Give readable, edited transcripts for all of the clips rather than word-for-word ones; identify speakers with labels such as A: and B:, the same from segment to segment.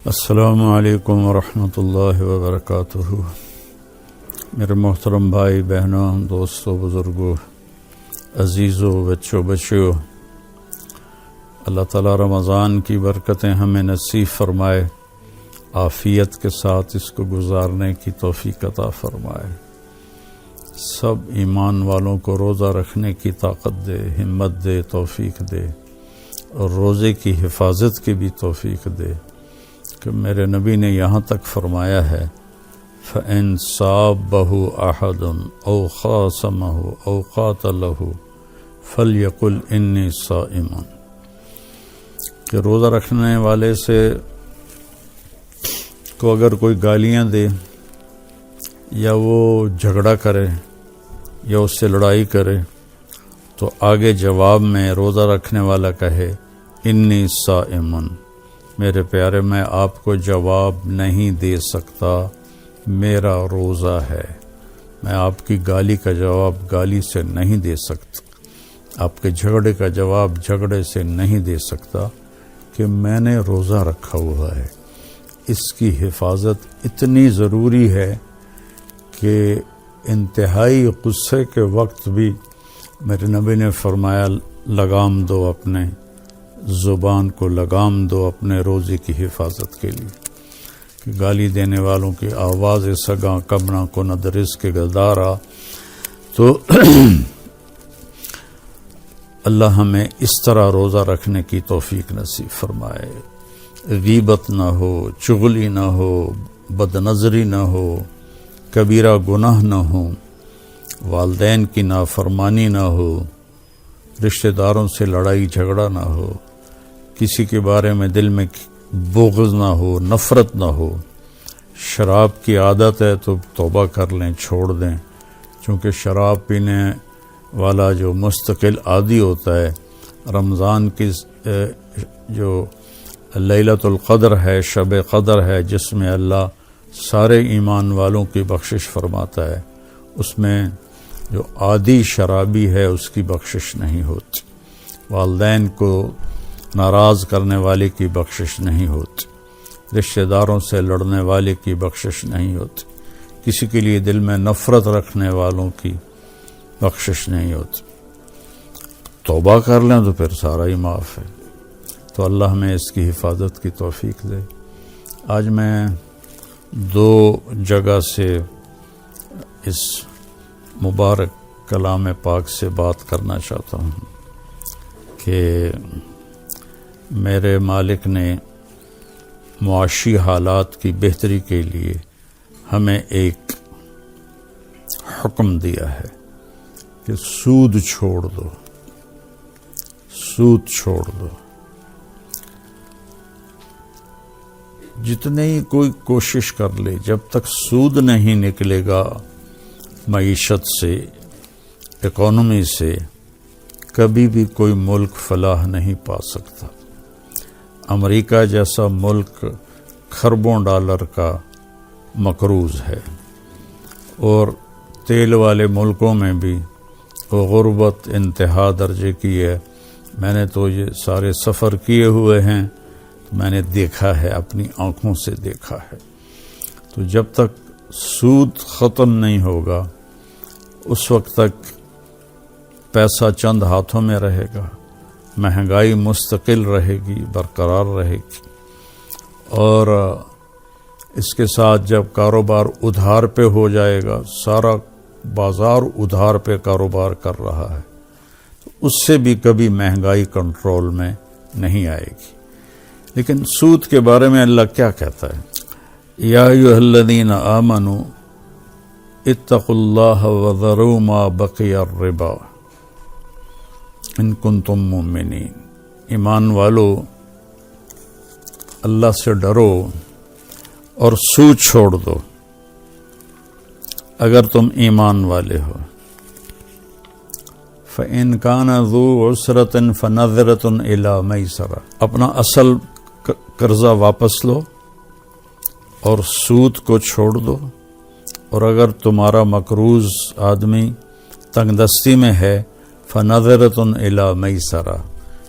A: السلام علیکم ورحمۃ اللہ وبرکاتہ۔ میرے محترم بھائی بہنوں، دوستوں، بزرگوں، عزیزوں، بچوں، اللہ تعالیٰ رمضان کی برکتیں ہمیں نصیب فرمائے، عافیت کے ساتھ اس کو گزارنے کی توفیق عطا فرمائے، سب ایمان والوں کو روزہ رکھنے کی طاقت دے، ہمت دے، توفیق دے، اور روزے کی حفاظت کی بھی توفیق دے کہ میرے نبی نے یہاں تک فرمایا ہے فَإِن صَابَهُ أَحَدٌ أَوْ خَاصَمَهُ أَوْ قَاتَلَهُ فَلْيَقُلْ إِنِّي صَائِمٌ، کہ روزہ رکھنے والے سے کو اگر کوئی گالیاں دے یا وہ جھگڑا کرے یا اس سے لڑائی کرے تو آگے جواب میں روزہ رکھنے والا کہے انی صائم، میرے پیارے میں آپ کو جواب نہیں دے سکتا، میرا روزہ ہے، میں آپ کی گالی کا جواب گالی سے نہیں دے سکتا، آپ کے جھگڑے کا جواب جھگڑے سے نہیں دے سکتا، کہ میں نے روزہ رکھا ہوا ہے۔ اس کی حفاظت اتنی ضروری ہے کہ انتہائی غصے کے وقت بھی میرے نبی نے فرمایا لگام دو، اپنے زبان کو لگام دو اپنے روزے کی حفاظت کے لیے، کہ گالی دینے والوں کی آواز سگاں کبنا کو ندرس کے گدارا۔ تو اللہ ہمیں اس طرح روزہ رکھنے کی توفیق نصیب فرمائے، غیبت نہ ہو، چغلی نہ ہو، بد نظری نہ ہو، کبیرہ گناہ نہ ہو، والدین کی نافرمانی نہ ہو، رشتہ داروں سے لڑائی جھگڑا نہ ہو، کسی کے بارے میں دل میں بغض نہ ہو، نفرت نہ ہو۔ شراب کی عادت ہے تو توبہ کر لیں، چھوڑ دیں، چونکہ شراب پینے والا جو مستقل عادی ہوتا ہے، رمضان کی جو لیلۃ القدر ہے، شب قدر ہے، جس میں اللہ سارے ایمان والوں کی بخشش فرماتا ہے، اس میں جو عادی شرابی ہے اس کی بخشش نہیں ہوتی، والدین کو ناراض کرنے والے کی بخشش نہیں ہوتی، رشتہ داروں سے لڑنے والے کی بخشش نہیں ہوتی، کسی کے لیے دل میں نفرت رکھنے والوں کی بخشش نہیں ہوتی۔ توبہ کر لیں تو پھر سارا ہی معاف ہے۔ تو اللہ ہمیں اس کی حفاظت کی توفیق دے۔ آج میں دو جگہ سے اس مبارک کلام پاک سے بات کرنا چاہتا ہوں کہ میرے مالک نے معاشی حالات کی بہتری کے لیے ہمیں ایک حکم دیا ہے کہ سود چھوڑ دو، سود چھوڑ دو۔ جتنے ہی کوئی کوشش کر لے، جب تک سود نہیں نکلے گا معیشت سے، اکانومی سے، کبھی بھی کوئی ملک فلاح نہیں پا سکتا۔ امریکہ جیسا ملک کھربوں ڈالر کا مقروض ہے، اور تیل والے ملکوں میں بھی غربت انتہا درجے کی ہے۔ میں نے تو یہ سارے سفر کیے ہوئے ہیں، میں نے دیکھا ہے، اپنی آنکھوں سے دیکھا ہے۔ تو جب تک سود ختم نہیں ہوگا اس وقت تک پیسہ چند ہاتھوں میں رہے گا، مہنگائی مستقل رہے گی، برقرار رہے گی، اور اس کے ساتھ جب کاروبار ادھار پہ ہو جائے گا، سارا بازار ادھار پہ کاروبار کر رہا ہے، تو اس سے بھی کبھی مہنگائی کنٹرول میں نہیں آئے گی۔ لیکن سود کے بارے میں اللہ کیا کہتا ہے؟ یا ایھا الذین آمنوا اتقوا اللہ وذروا ما بقی الربا ان کنتم مؤمنین۔ ایمان والو، اللہ سے ڈرو اور سود چھوڑ دو اگر تم ایمان والے ہو۔ فَإِنْ كَانَ ذُو عُسْرَةٍ فَنَظِرَةٌ إِلَىٰ مَيْسَرَةٍ، اپنا اصل قرضہ واپس لو اور سود کو چھوڑ دو، اور اگر تمہارا مقروض آدمی تنگ دستی میں ہے فنظرۃ الی میسرہ،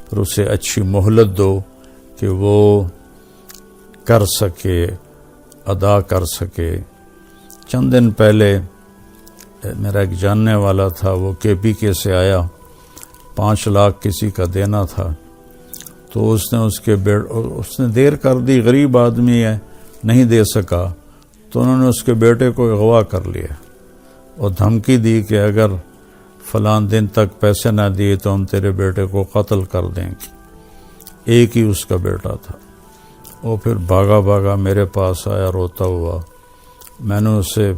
A: پھر اسے اچھی مہلت دو کہ وہ کر سکے، ادا کر سکے۔ چند دن پہلے میرا ایک جاننے والا تھا، وہ KPK سے آیا، 5 لاکھ کسی کا دینا تھا، تو اس نے دیر کر دی، غریب آدمی ہے، نہیں دے سکا، تو انہوں نے اس کے بیٹے کو اغوا کر لیا اور دھمکی دی کہ اگر فلاں دن تک پیسے نہ دیے تو ہم تیرے بیٹے کو قتل کر دیں گے۔ ایک ہی اس کا بیٹا تھا۔ وہ پھر بھاگا میرے پاس آیا روتا ہوا، میں نے اسے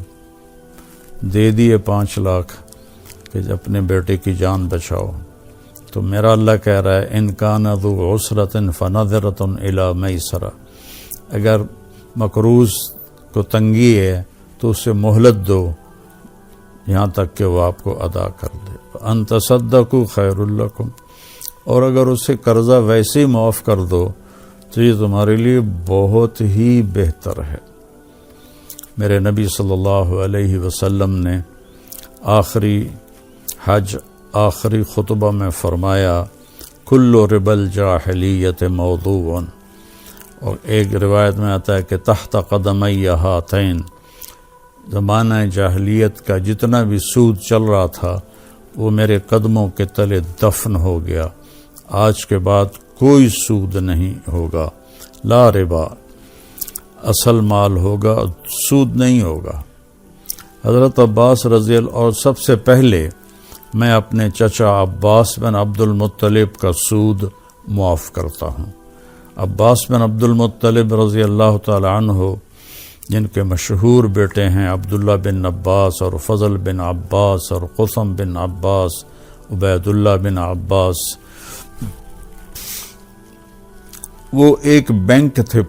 A: دے دیے 5 لاکھ کہ اپنے بیٹے کی جان بچاؤ۔ تو میرا اللہ کہہ رہا ہے ان کان ذو عسرۃ فنظرۃ الی میسرہ، اگر مقروض کو تنگی ہے تو اسے مہلت دو یہاں تک کہ وہ آپ کو ادا کر دے۔ ان تصدقوا خیر لکم، اور اگر اسے قرضہ ویسے ہی معاف کر دو تو یہ تمہارے لیے بہت ہی بہتر ہے۔ میرے نبی صلی اللہ علیہ وسلم نے آخری حج آخری خطبہ میں فرمایا کل ربا الجاہلیت موضوع، اور ایک روایت میں آتا ہے کہ تحت قدمی ہاتین، زمانہ جاہلیت کا جتنا بھی سود چل رہا تھا وہ میرے قدموں کے تلے دفن ہو گیا، آج کے بعد کوئی سود نہیں ہوگا، لا ربا، اصل مال ہوگا، سود نہیں ہوگا۔ حضرت عباس رضی اللہ، اور سب سے پہلے میں اپنے چچا عباس بن عبد المطلب کا سود معاف کرتا ہوں۔ عباس بن عبد المطلب رضی اللہ تعالی عنہ، جن کے مشہور بیٹے ہیں عبداللہ بن عباس اور فضل بن عباس اور قسم بن عباس، عبید اللہ بن عباس، وہ ایک بینک تھے،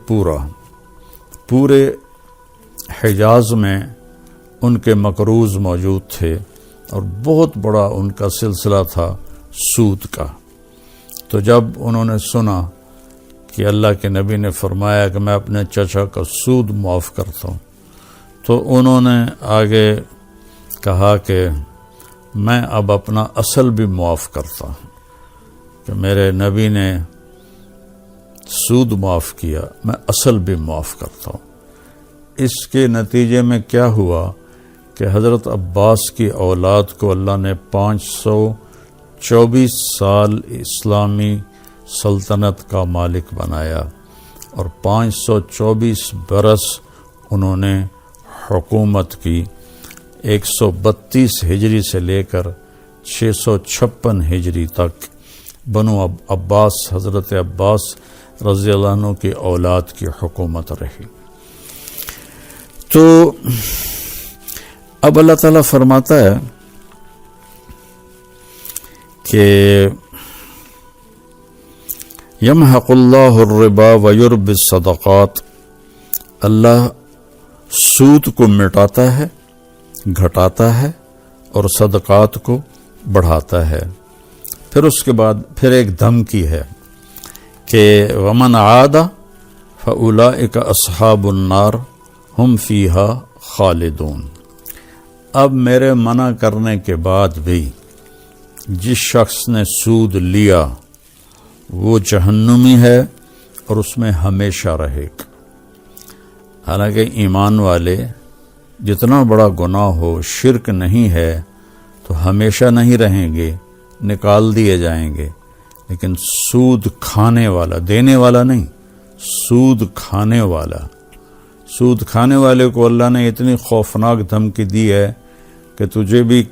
A: پورے حجاز میں ان کے مقروض موجود تھے، اور بہت بڑا ان کا سلسلہ تھا سود کا۔ تو جب انہوں نے سنا کہ اللہ کے نبی نے فرمایا کہ میں اپنے چچا کا سود معاف کرتا ہوں، تو انہوں نے آگے کہا کہ میں اب اپنا اصل بھی معاف کرتا ہوں، کہ میرے نبی نے سود معاف کیا، میں اصل بھی معاف کرتا ہوں۔ اس کے نتیجے میں کیا ہوا کہ حضرت عباس کی اولاد کو اللہ نے 524 سال اسلامی سلطنت کا مالک بنایا، اور 524 برس انہوں نے حکومت کی، 132 ہجری سے لے کر 656 ہجری تک بنو عباس، حضرت عباس رضی اللہ عنہ کی اولاد کی حکومت رہی۔ تو اب اللہ تعالیٰ فرماتا ہے کہ یمحق اللہ الربا ویربی الصدقات، اللہ سود کو مٹاتا ہے، گھٹاتا ہے، اور صدقات کو بڑھاتا ہے۔ پھر اس کے بعد پھر ایک دھمکی ہے کہ ومن عاد فاولئک اصحاب النار ہم فیہا خالدون۔ اب میرے منع کرنے کے بعد بھی جس شخص نے سود لیا وہ جہنمی ہے اور اس میں ہمیشہ رہے گا۔ حالانکہ ایمان والے جتنا بڑا گناہ ہو، شرک نہیں ہے تو ہمیشہ نہیں رہیں گے، نکال دیے جائیں گے، لیکن سود کھانے والا، دینے والا نہیں، سود کھانے والے کو اللہ نے اتنی خوفناک دھمکی دی ہے کہ تجھے بھی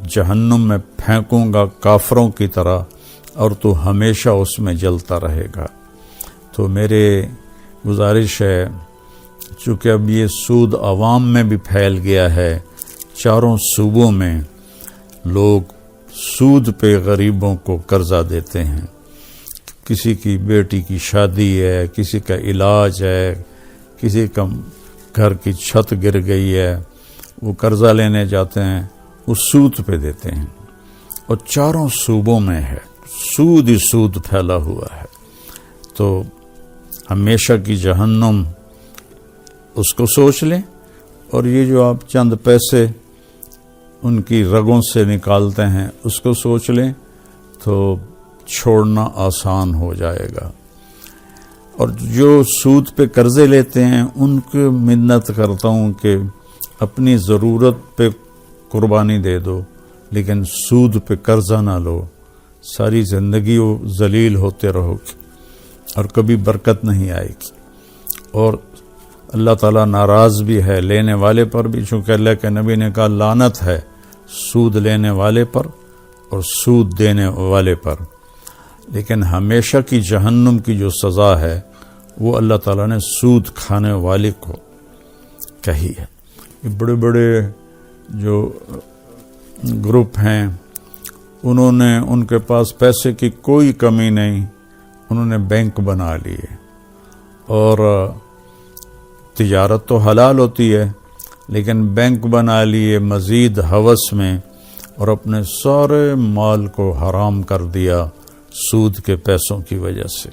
A: جہنم میں پھینکوں گا کافروں کی طرح، اور تو ہمیشہ اس میں جلتا رہے گا۔ تو میرے گزارش ہے، چونکہ اب یہ سود عوام میں بھی پھیل گیا ہے، چاروں صوبوں میں لوگ سود پہ غریبوں کو قرضہ دیتے ہیں، کسی کی بیٹی کی شادی ہے، کسی کا علاج ہے، کسی کا گھر کی چھت گر گئی ہے، وہ قرضہ لینے جاتے ہیں، وہ سود پہ دیتے ہیں، اور چاروں صوبوں میں ہے، سود ہی سود پھیلا ہوا ہے۔ تو ہمیشہ کی جہنم اس کو سوچ لیں، اور یہ جو آپ چند پیسے ان کی رگوں سے نکالتے ہیں، اس کو سوچ لیں تو چھوڑنا آسان ہو جائے گا۔ اور جو سود پہ قرضے لیتے ہیں ان کو منت کرتا ہوں کہ اپنی ضرورت پہ قربانی دے دو، لیکن سود پہ قرضہ نہ لو، ساری زندگی وہ ذلیل ہوتے رہو گے اور کبھی برکت نہیں آئے گی۔ اور اللہ تعالیٰ ناراض بھی ہے لینے والے پر بھی، چونکہ اللہ کے نبی نے کہا لعنت ہے سود لینے والے پر اور سود دینے والے پر، لیکن ہمیشہ کی جہنم کی جو سزا ہے وہ اللہ تعالیٰ نے سود کھانے والے کو کہی ہے۔ یہ بڑے بڑے جو گروپ ہیں انہوں نے، ان کے پاس پیسے کی کوئی کمی نہیں، انہوں نے بینک بنا لیے، اور تجارت تو حلال ہوتی ہے لیکن بینک بنا لیے مزید ہوس میں، اور اپنے سارے مال کو حرام کر دیا سود کے پیسوں کی وجہ سے۔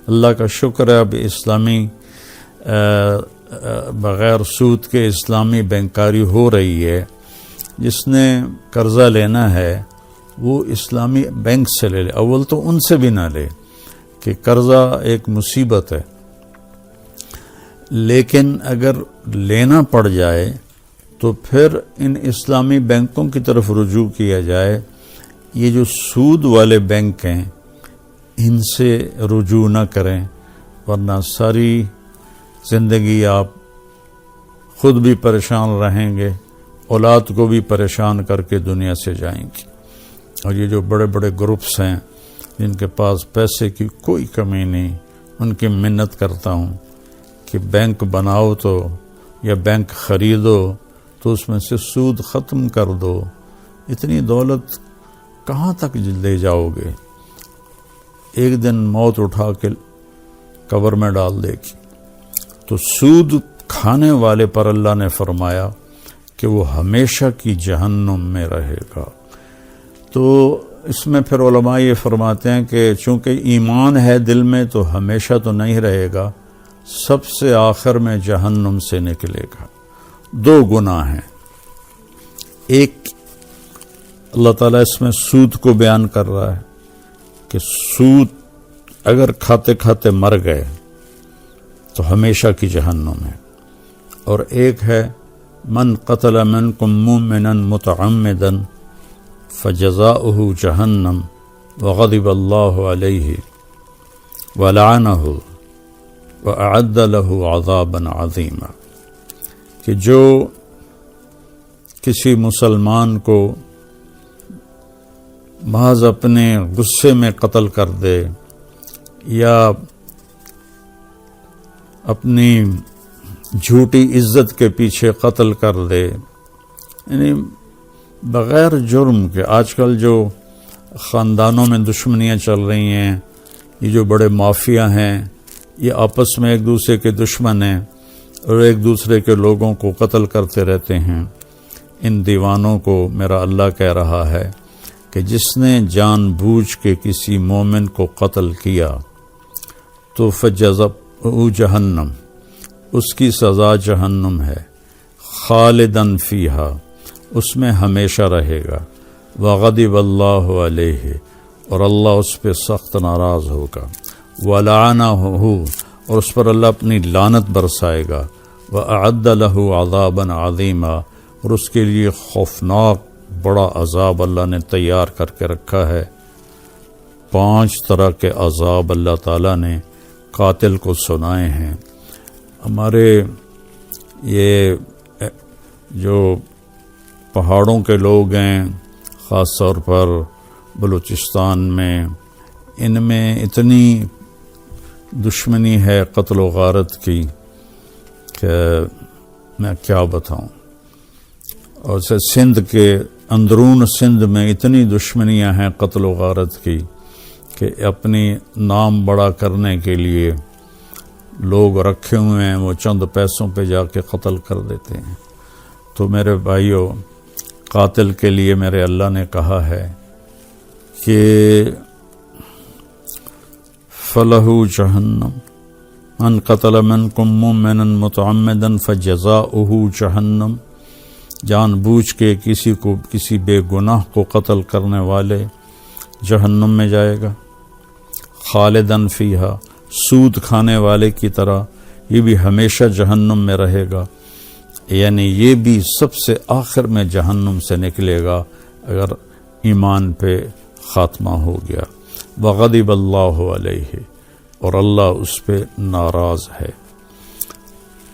A: اللہ کا شکر ہے اب اسلامی بغیر سود کے اسلامی بینکاری ہو رہی ہے۔ جس نے قرضہ لینا ہے وہ اسلامی بینک سے لے لے، اول تو ان سے بھی نہ لے کہ قرضہ ایک مصیبت ہے، لیکن اگر لینا پڑ جائے تو پھر ان اسلامی بینکوں کی طرف رجوع کیا جائے۔ یہ جو سود والے بینک ہیں ان سے رجوع نہ کریں، ورنہ ساری زندگی آپ خود بھی پریشان رہیں گے، اولاد کو بھی پریشان کر کے دنیا سے جائیں گے۔ اور یہ جو بڑے بڑے گروپس ہیں جن کے پاس پیسے کی کوئی کمی نہیں، ان کی منت کرتا ہوں کہ بینک بناؤ تو یا بینک خریدو تو اس میں سے سود ختم کر دو۔ اتنی دولت کہاں تک لے جاؤ گے؟ ایک دن موت اٹھا کے قبر میں ڈال دے گی۔ تو سود کھانے والے پر اللہ نے فرمایا کہ وہ ہمیشہ کی جہنم میں رہے گا۔ تو اس میں پھر علماء یہ فرماتے ہیں کہ چونکہ ایمان ہے دل میں تو ہمیشہ تو نہیں رہے گا، سب سے آخر میں جہنم سے نکلے گا۔ دو گناہ ہیں، ایک اللہ تعالیٰ اس میں سود کو بیان کر رہا ہے کہ سود اگر کھاتے کھاتے مر گئے تو ہمیشہ کی جہنم ہے، اور ایک ہے من قتل منکم مؤمنا متعمدا فجزاؤہ جہنم وغضب اللہ علیہ ولعنہ وأعد له عذابا عظیما، کہ جو کسی مسلمان کو محض اپنے غصے میں قتل کر دے یا اپنی جھوٹی عزت کے پیچھے قتل کر دے، یعنی بغیر جرم کے۔ آج کل جو خاندانوں میں دشمنیاں چل رہی ہیں، یہ جو بڑے مافیا ہیں یہ آپس میں ایک دوسرے کے دشمن ہیں اور ایک دوسرے کے لوگوں کو قتل کرتے رہتے ہیں۔ ان دیوانوں کو میرا اللہ کہہ رہا ہے کہ جس نے جان بوجھ کے کسی مومن کو قتل کیا تو فجزاؤہ جہنم، اس کی سزا جہنم ہے، خالدن فیہا، اس میں ہمیشہ رہے گا، وغضب اللہ علیہ، اور اللہ اس پہ سخت ناراض ہوگا، ولعنہ، اور اس پر اللہ اپنی لعنت برسائے گا، وأعد له عذابا عظیما، اور اس کے لیے خوفناک بڑا عذاب اللہ نے تیار کر کے رکھا ہے۔ 5 طرح کے عذاب اللہ تعالیٰ نے قاتل کو سنائے ہیں۔ ہمارے یہ جو پہاڑوں کے لوگ ہیں، خاص طور پر بلوچستان میں، ان میں اتنی دشمنی ہے قتل و غارت کی کہ میں کیا بتاؤں۔ اور سندھ کے اندرون سندھ میں اتنی دشمنیاں ہیں قتل و غارت کی کہ اپنی نام بڑا کرنے کے لیے لوگ رکھے ہوئے ہیں، وہ چند پیسوں پہ جا کے قتل کر دیتے ہیں۔ تو میرے بھائیوں، قاتل کے لیے میرے اللہ نے کہا ہے کہ فَلَهُ جَهَنَّمْ مَنْ قَتَلَ مِنْكُمْ مُؤْمِنًا مُتَعَمِّدًا فَجَزَاؤُهُ جَهَنَّمْ جان بوجھ کے کسی بے گناہ کو قتل کرنے والے جہنم میں جائے گا، خالدن فیہا، سود کھانے والے کی طرح یہ بھی ہمیشہ جہنم میں رہے گا، یعنی یہ بھی سب سے آخر میں جہنم سے نکلے گا اگر ایمان پہ خاتمہ ہو گیا۔ وغضب اللہ علیہ، اور اللہ اس پہ ناراض ہے،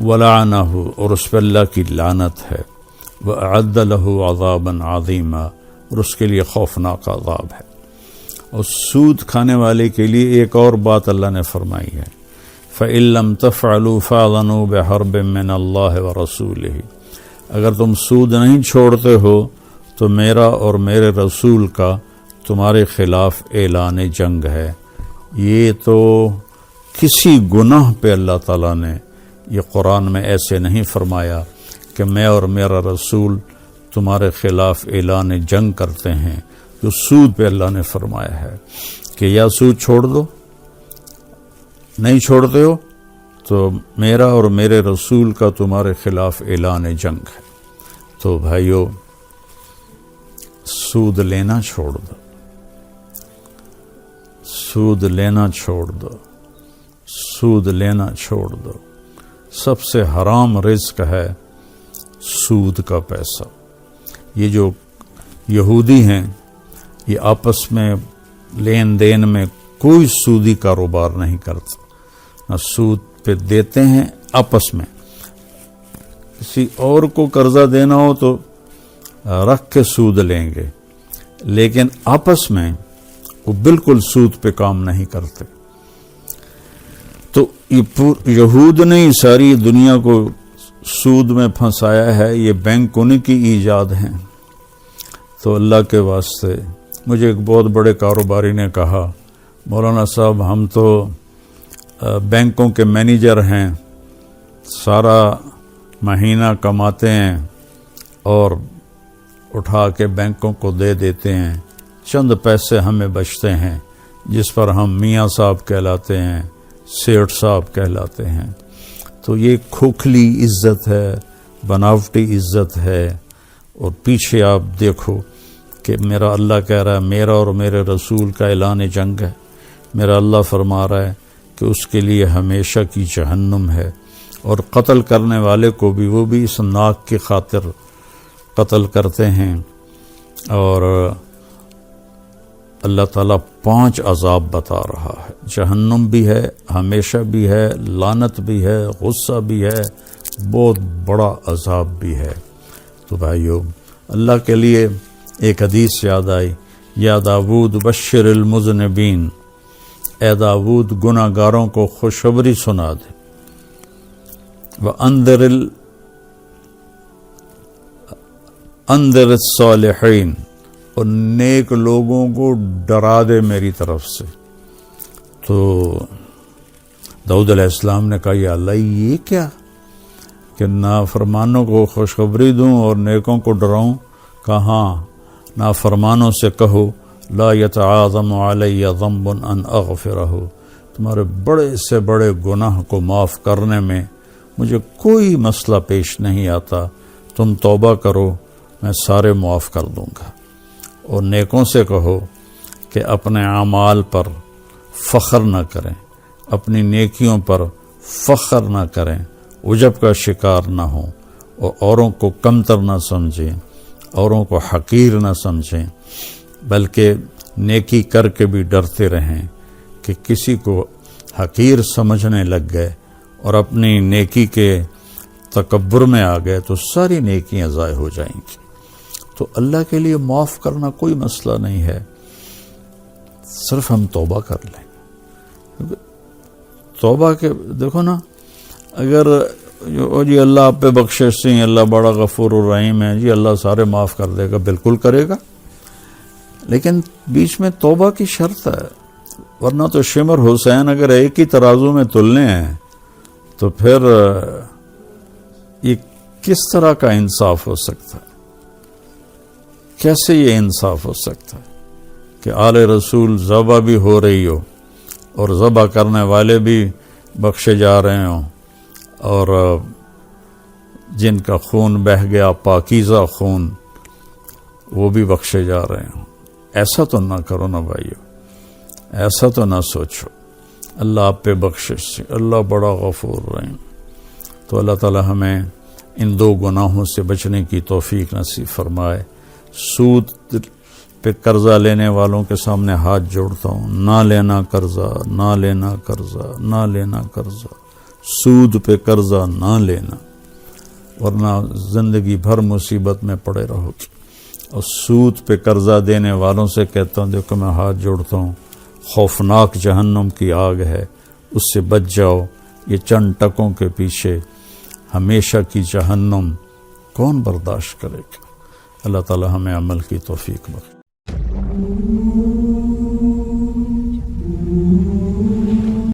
A: ولعنہ، اور اس پہ اللہ کی لعنت ہے، وأعد له عذابا عظیما، اور اس کے لیے خوفناک عذاب ہے۔ اور سود کھانے والے کے لیے ایک اور بات اللہ نے فرمائی ہے، فَإِن لَّمْ تَفْعَلُوا فَأْذَنُوا بِحَرْبٍ مِّنَ اللَّهِ وَرَسُولِهِ، اگر تم سود نہیں چھوڑتے ہو تو میرا اور میرے رسول کا تمہارے خلاف اعلان جنگ ہے۔ یہ تو کسی گناہ پہ اللہ تعالیٰ نے یہ قرآن میں ایسے نہیں فرمایا کہ میں اور میرا رسول تمہارے خلاف اعلان جنگ کرتے ہیں۔ جو سود پہ اللہ نے فرمایا ہے کہ یا سود چھوڑ دو، نہیں چھوڑتے ہو تو میرا اور میرے رسول کا تمہارے خلاف اعلان جنگ ہے۔ تو بھائیو، سود لینا چھوڑ دو، سود لینا چھوڑ دو، سود لینا چھوڑ دو۔ سب سے حرام رزق ہے سود کا پیسہ۔ یہ جو یہودی ہیں یہ آپس میں لین دین میں کوئی سودی کاروبار نہیں کرتے، نہ سود پہ دیتے ہیں آپس میں۔ کسی اور کو قرضہ دینا ہو تو رکھ کے سود لیں گے، لیکن آپس میں وہ بالکل سود پہ کام نہیں کرتے۔ تو یہود نے ساری دنیا کو سود میں پھنسایا ہے، یہ بینک انہی کی ایجاد ہیں۔ تو اللہ کے واسطے، مجھے ایک بہت بڑے کاروباری نے کہا، مولانا صاحب ہم تو بینکوں کے مینیجر ہیں، سارا مہینہ کماتے ہیں اور اٹھا کے بینکوں کو دے دیتے ہیں، چند پیسے ہمیں بچتے ہیں جس پر ہم میاں صاحب کہلاتے ہیں، سیٹھ صاحب کہلاتے ہیں۔ تو یہ کھوکھلی عزت ہے، بناوٹی عزت ہے۔ اور پیچھے آپ دیکھو کہ میرا اللہ کہہ رہا ہے میرا اور میرے رسول کا اعلان جنگ ہے، میرا اللہ فرما رہا ہے کہ اس کے لیے ہمیشہ کی جہنم ہے، اور قتل کرنے والے کو بھی وہ بھی اس ناک کی خاطر قتل کرتے ہیں۔ اور اللہ تعالیٰ 5 عذاب بتا رہا ہے، جہنم بھی ہے، ہمیشہ بھی ہے، لعنت بھی ہے، غصہ بھی ہے، بہت بڑا عذاب بھی ہے۔ تو بھائیو، اللہ کے لیے ایک حدیث یاد آئی، یا داود بشر المذنبین، اے داود گناہ گاروں کو خوشخبری سنا دے، وَأَنذِرِ الصالحین، اور نیک لوگوں کو ڈرا دے میری طرف سے۔ تو داؤد علیہ السلام نے کہا یا اللہ یہ کیا کہ نافرمانوں کو خوشخبری دوں اور نیکوں کو ڈراؤں؟ کہاں، نافرمانوں سے کہو لا یتعاظم علی ذنب ان اغفرہ، تمہارے بڑے سے بڑے گناہ کو معاف کرنے میں مجھے کوئی مسئلہ پیش نہیں آتا، تم توبہ کرو میں سارے معاف کر دوں گا۔ اور نیکوں سے کہو کہ اپنے اعمال پر فخر نہ کریں، اپنی نیکیوں پر فخر نہ کریں، عجب کا شکار نہ ہوں، اور اوروں کو کمتر نہ سمجھیں، اوروں کو حقیر نہ سمجھیں، بلکہ نیکی کر کے بھی ڈرتے رہیں کہ کسی کو حقیر سمجھنے لگ گئے اور اپنی نیکی کے تکبر میں آ گئے تو ساری نیکیاں ضائع ہو جائیں گی۔ تو اللہ کے لیے معاف کرنا کوئی مسئلہ نہیں ہے، صرف ہم توبہ کر لیں۔ توبہ کے دیکھو نا، اگر جی اللہ آپ پہ بخشش سے، اللہ بڑا غفور الرحیم ہے، جی اللہ سارے معاف کر دے گا، بالکل کرے گا، لیکن بیچ میں توبہ کی شرط ہے، ورنہ تو شمر حسین اگر ایک ہی ترازو میں تلنے ہیں تو پھر یہ کس طرح کا انصاف ہو سکتا ہے؟ کیسے یہ انصاف ہو سکتا ہے کہ آل رسول ذبح بھی ہو رہی ہو اور ذبح کرنے والے بھی بخشے جا رہے ہوں اور جن کا خون بہہ گیا پاکیزہ خون، وہ بھی بخشے جا رہے ہیں۔ ایسا تو نہ کرو نا بھائیو، ایسا تو نہ سوچو۔ اللہ آپ پہ بخشش سے، اللہ بڑا غفور رحیم۔ تو اللہ تعالی ہمیں ان دو گناہوں سے بچنے کی توفیق نصیب فرمائے۔ سود پہ قرضہ لینے والوں کے سامنے ہاتھ جوڑتا ہوں، نہ لینا قرضہ، نہ لینا قرضہ، نہ لینا قرضہ، سود پہ قرضہ نہ لینا، ورنہ زندگی بھر مصیبت میں پڑے رہو گے۔ اور سود پہ قرضہ دینے والوں سے کہتا ہوں، دیکھو میں ہاتھ جوڑتا ہوں، خوفناک جہنم کی آگ ہے، اس سے بچ جاؤ۔ یہ چند ٹکوں کے پیچھے ہمیشہ کی جہنم کون برداشت کرے گا؟ اللہ تعالی ہمیں عمل کی توفیق بخشے۔